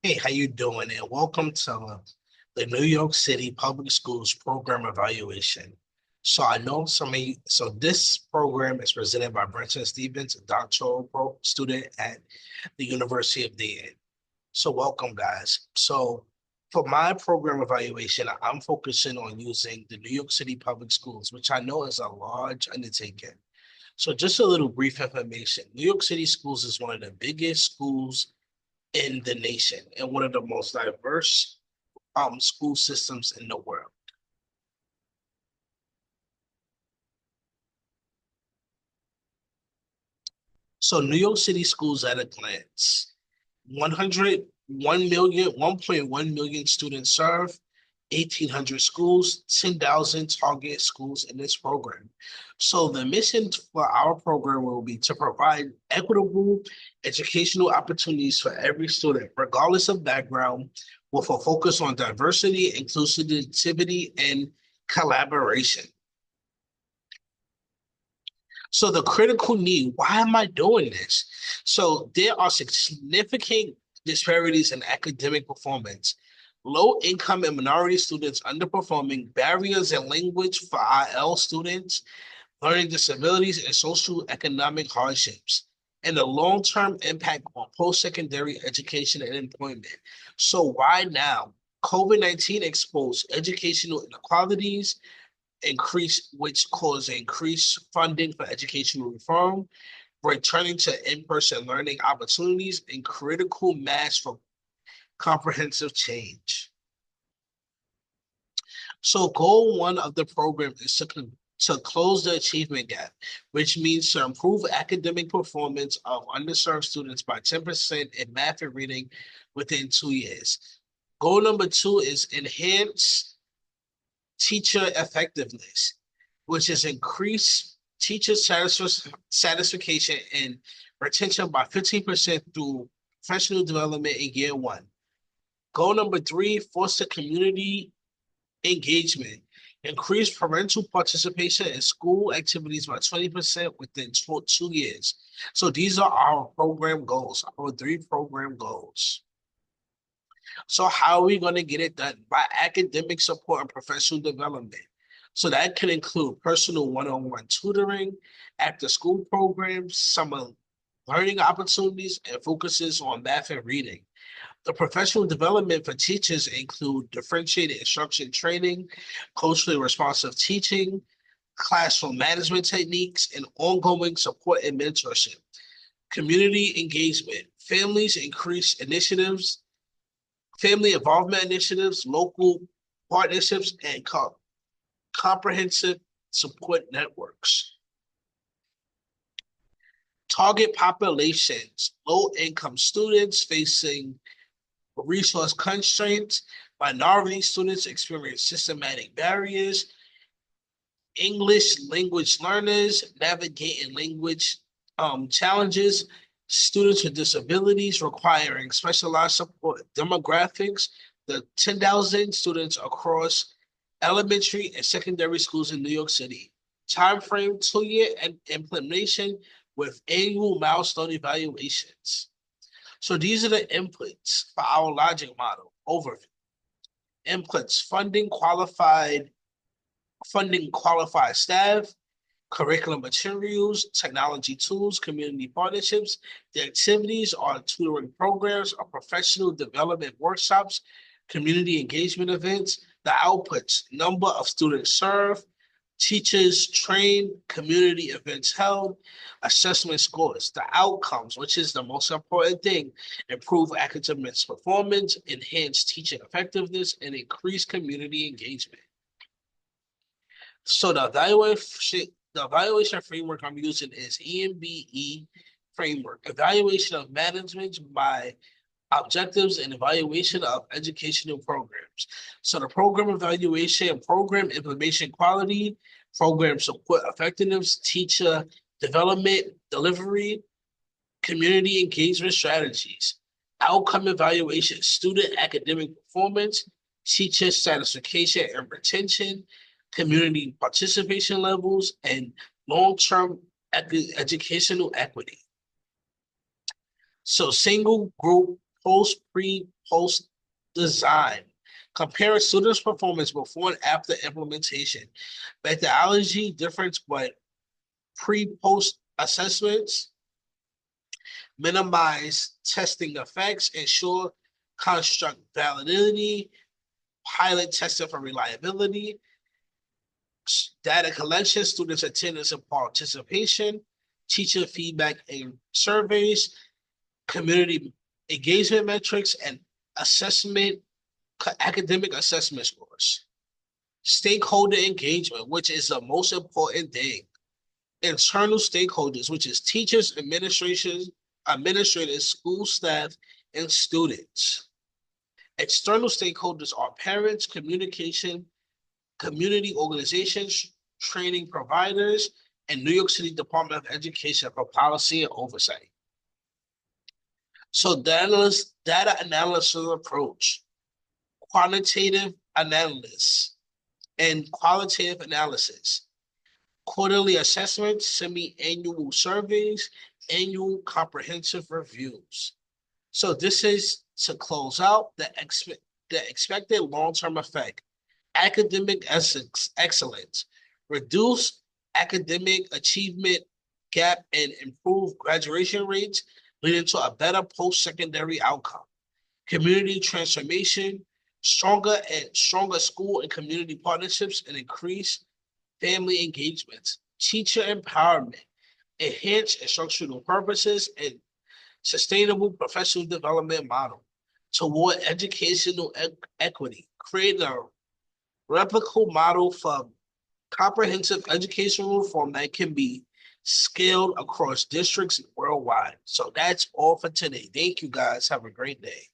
Hey, how you doing? And welcome to the New York City Public Schools Program Evaluation. So I know some of you, so this program is presented by Brenton Stevens, a doctoral student at the University of Dayton. So welcome, guys. So for my program evaluation, I'm focusing on using the New York City Public Schools, which I know is a large undertaking. So just a little brief information. New York City Schools is one of the biggest schools in the nation and one of the most diverse school systems in the world. So New York City schools at a glance. 1.1 million students served, 1,800 schools, 10,000 target schools in this program. So the mission for our program will be to provide equitable educational opportunities for every student, regardless of background, with a focus on diversity, inclusivity, and collaboration. So the critical need, why am I doing this? So there are significant disparities in academic performance. Low income and minority students underperforming, barriers in language for IL students, learning disabilities, and social economic hardships, and the long-term impact on post-secondary education and employment. So why now? COVID-19 exposed educational inequalities, which caused increased funding for educational reform, returning to in-person learning opportunities, and critical mass for comprehensive change. So goal one of the program is to close the achievement gap, which means to improve academic performance of underserved students by 10% in math and reading within 2 years. Goal number two is enhance teacher effectiveness, which is increase teacher satisfaction and retention by 15% through professional development in year one. Goal number three, foster community engagement. Increase parental participation in school activities by 20% within 2 years. So these are our program goals, our three program goals. So how are we going to get it done? By academic support and professional development. So that can include personal one-on-one tutoring, after-school programs, summer learning opportunities, and focuses on math and reading. The professional development for teachers include differentiated instruction training, culturally responsive teaching, classroom management techniques, and ongoing support and mentorship. Community engagement, family involvement initiatives, local partnerships, and comprehensive support networks. Target populations, low-income students facing resource constraints, minority students experience systematic barriers, English language learners navigating language challenges, students with disabilities requiring specialized support demographics, the 10,000 students across elementary and secondary schools in New York City. Time frame 2 year and implementation with annual milestone evaluations. So these are the inputs for our logic model overview. Inputs funding qualified staff, curriculum materials, technology tools, community partnerships. The activities are tutoring programs or professional development workshops, community engagement events. The outputs, number of students served, teachers trained, community events held, assessment scores. The outcomes, which is the most important thing, improve academic performance, enhance teaching effectiveness, and increase community engagement. So the evaluation framework I'm using is EMBE framework, evaluation of management by objectives and evaluation of educational programs. So the program evaluation, program implementation quality, program support effectiveness, teacher development, delivery, community engagement strategies, outcome evaluation, student academic performance, teacher satisfaction and retention, community participation levels, and long-term educational equity. So single group, post design, comparing students' performance before and after implementation, methodology difference but pre-post assessments, minimize testing effects, ensure construct validity, pilot testing for reliability, data collection, students' attendance and participation, teacher feedback and surveys, community engagement metrics, and assessment, academic assessment scores. Stakeholder engagement, which is the most important thing. Internal stakeholders, which is teachers, administrators, school staff, and students. External stakeholders are parents, community organizations, training providers, and New York City Department of Education for policy and oversight. So data analysis approach, quantitative analysis, and qualitative analysis, quarterly assessments, semi-annual surveys, annual comprehensive reviews. So this is to close out the expected long-term effect. Academic excellence, reduce academic achievement gap, and improve graduation rates, leading to a better post-secondary outcome. Community transformation, stronger school and community partnerships, and increase family engagements, teacher empowerment, enhanced instructional purposes, and sustainable professional development model toward educational equity, create a replicable model for comprehensive educational reform that can be scaled across districts worldwide. So that's all for today. Thank you guys. Have a great day.